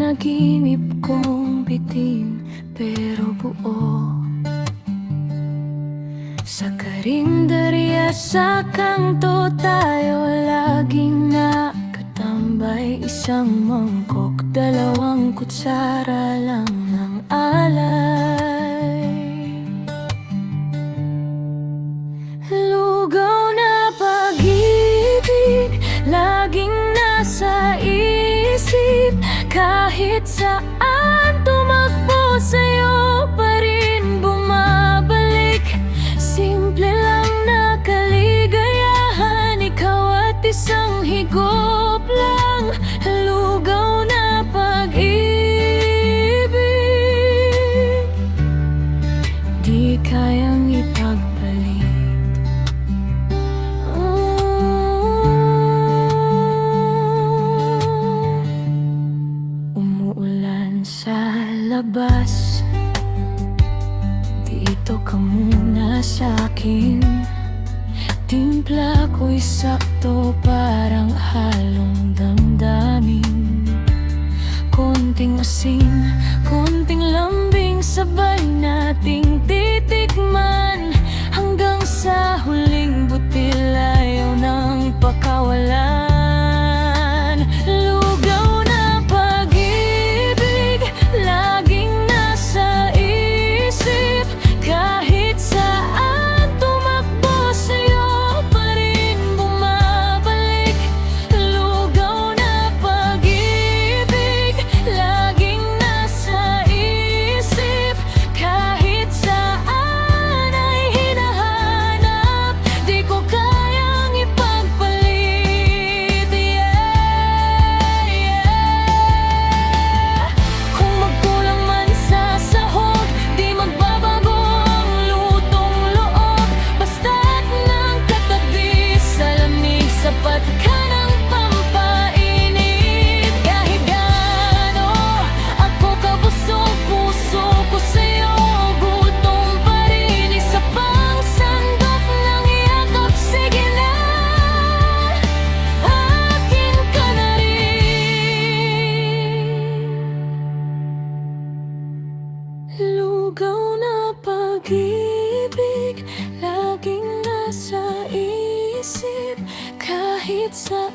panaginip kong bitin pero buo. Sa karinderya sa kanto tayo laging nakatambay. Isang mangkok, dalawang kutsara lang ng alay. Lugaw na pag-ibig, laging nasa isip. Kahit saan tumakbo, sa'yo pa rin bumabalik. Simple lang na kaligayahan, ikaw at isang higop lang. Lugaw na pag-ibig, di kayang ipagpalit. Umuulan sa labas, dito ka muna sa'kin. Timpla ko'y sakto, parang halong damdamin. Konting asin, konting lambing, sabay nating titikman. Hanggang sa huling butil, ayaw nang pakawalan. Lugaw na pag-ibig, laging nasa isip. Kahit saan tumakbo, sa'yo pa rin bumabalik. Lugaw na pag-ibig, laging nasa isip. Kahit saan ay hinahanap, di ko kayang ipagpalit. Kung magkulang man sa sahog, di magbabago ang lutong loob. Basta't nang katabi sa lamig, sapat ka ng pampainit. Kahit gaano ako kabusog, puso ko sa'yo gutom pa rin. Isa pang sandok ng yakap, sige na, akin ka na rin. Lugaw na pag-ibig, laging nasa isip. Kahit saan